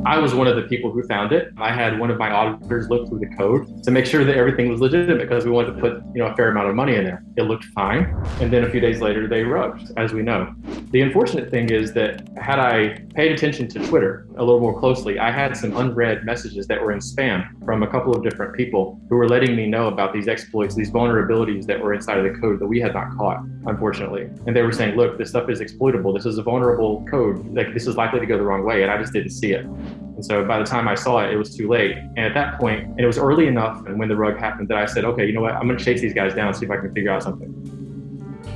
I was one of the people who found it. I had one of my auditors look through the code to make sure that everything was legitimate because we wanted to put, a fair amount of money in there. It looked fine. And then a few days later, they erupt, as we know. The unfortunate thing is that had I paid attention to Twitter a little more closely, I had some unread messages that were in spam from a couple of different people who were letting me know about these exploits, these vulnerabilities that were inside of the code that we had not caught, unfortunately. And they were saying, look, this stuff is exploitable. This is a vulnerable code. Like, this is likely to go the wrong way. And I just didn't see it. And so by the time I saw it, it was too late. And at that point, and it was early enough, and when the rug happened, that I said, okay, you know what? I'm going to chase these guys down and see if I can figure out something.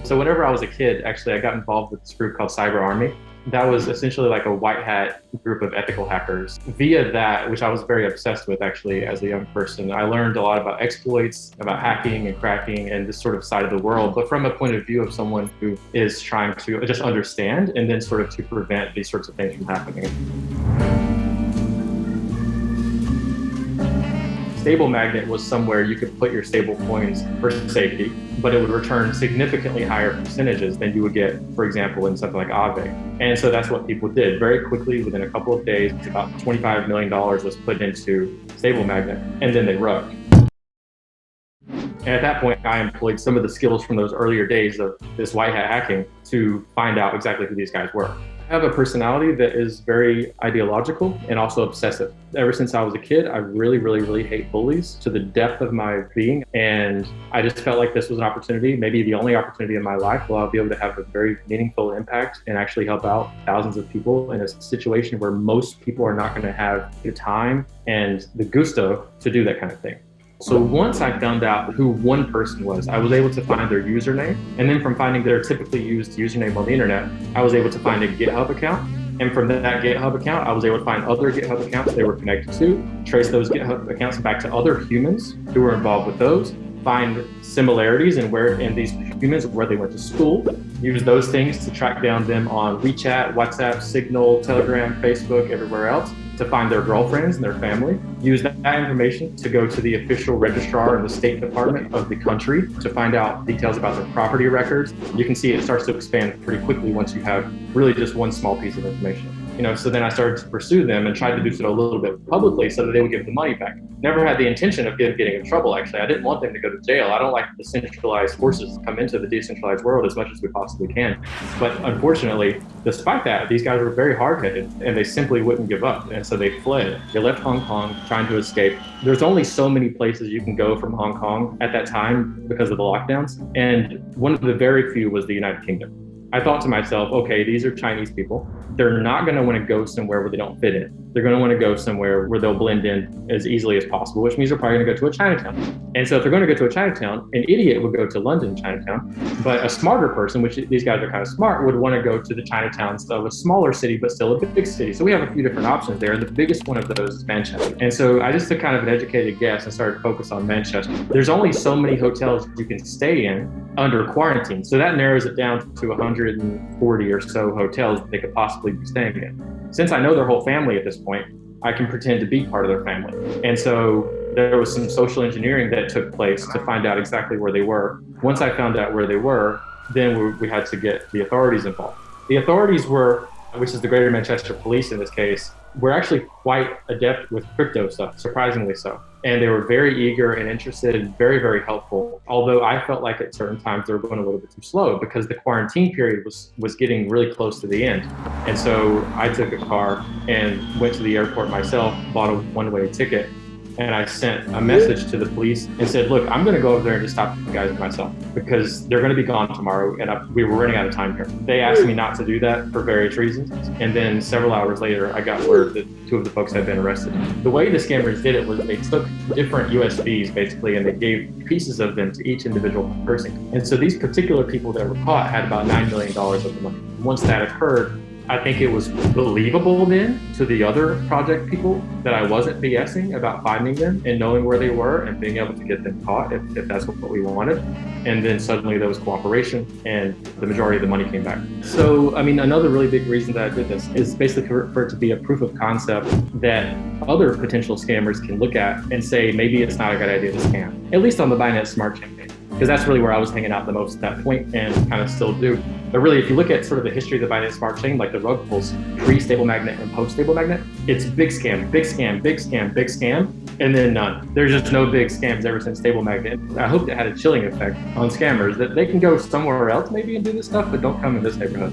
So whenever I was a kid, actually, I got involved with this group called Cyber Army. That was essentially like a white hat group of ethical hackers. Via that, which I was very obsessed with actually as a young person, I learned a lot about exploits, about hacking and cracking and this sort of side of the world, but from a point of view of someone who is trying to just understand and then sort of to prevent these sorts of things from happening. Stable magnet was somewhere you could put your stable coins for safety, but it would return significantly higher percentages than you would get, for example, in something like Aave. And so that's what people did. Very quickly, within a couple of days, about $25 million was put into stable magnet, and then they rugged. And at that point, I employed some of the skills from those earlier days of this white hat hacking to find out exactly who these guys were. I have a personality that is very ideological and also obsessive. Ever since I was a kid, I really hate bullies to the depth of my being. And I just felt like this was an opportunity, maybe the only opportunity in my life where I'll be able to have a very meaningful impact and actually help out thousands of people in a situation where most people are not going to have the time and the gusto to do that kind of thing. So once I found out who one person was, I was able to find their username. And then from finding their typically used username on the internet, I was able to find a GitHub account. And from that GitHub account, I was able to find other GitHub accounts they were connected to, trace those GitHub accounts back to other humans who were involved with those, find similarities in these humans, where they went to school, use those things to track down them on WeChat, WhatsApp, Signal, Telegram, Facebook, everywhere else, to find their girlfriends and their family, use that information to go to the official registrar in the State Department of the country to find out details about their property records. You can see it starts to expand pretty quickly once you have really just one small piece of information. So then I started to pursue them and tried to do so a little bit publicly so that they would give the money back. Never had the intention of getting in trouble, actually. I didn't want them to go to jail. I don't like the centralized forces to come into the decentralized world as much as we possibly can. But unfortunately, despite that, these guys were very hard-headed and they simply wouldn't give up. And so they fled. They left Hong Kong trying to escape. There's only so many places you can go from Hong Kong at that time because of the lockdowns. And one of the very few was the United Kingdom. I thought to myself, okay, these are Chinese people. They're not going to want to go somewhere where they don't fit in. They're going to want to go somewhere where they'll blend in as easily as possible, which means they're probably going to go to a Chinatown. And so if they're going to go to a Chinatown, an idiot would go to London Chinatown, but a smarter person, which these guys are kind of smart, would want to go to the Chinatowns of a smaller city, but still a big city. So we have a few different options there. And the biggest one of those is Manchester. And so I just took kind of an educated guess and started to focus on Manchester. There's only so many hotels you can stay in under quarantine. So that narrows it down to 140 or so hotels that they could possibly be staying in. Since I know their whole family at this point, I can pretend to be part of their family. And so there was some social engineering that took place to find out exactly where they were. Once I found out where they were, then we had to get the authorities involved. The authorities were, which is the Greater Manchester Police in this case, were actually quite adept with crypto stuff, surprisingly so. And they were very eager and interested and very helpful. Although I felt like at certain times they were going a little bit too slow because the quarantine period was getting really close to the end. And so I took a car and went to the airport myself, bought a one-way ticket, and I sent a message to the police and said, look, I'm going to go over there and just stop the guys myself because they're going to be gone tomorrow and we were running out of time here. They asked me not to do that for various reasons. And then several hours later, I got word that two of the folks had been arrested. The way the scammers did it was they took different USBs basically and they gave pieces of them to each individual person. And so these particular people that were caught had about $9 million of the money. Once that occurred, I think it was believable then to the other project people that I wasn't BSing about finding them and knowing where they were and being able to get them caught if that's what we wanted. And then suddenly there was cooperation and the majority of the money came back. So, another really big reason that I did this is basically for it to be a proof of concept that other potential scammers can look at and say, maybe it's not a good idea to scam, at least on the Binance Smart Chain. because that's really where I was hanging out the most at that point and kind of still do. But really, if you look at sort of the history of the Binance Smart Chain, like the rug pulls, pre-stable magnet and post-stable magnet, it's big scam, big scam, big scam, big scam, and then none. There's just no big scams ever since stable magnet. I hope it had a chilling effect on scammers that they can go somewhere else maybe and do this stuff, but don't come in this neighborhood.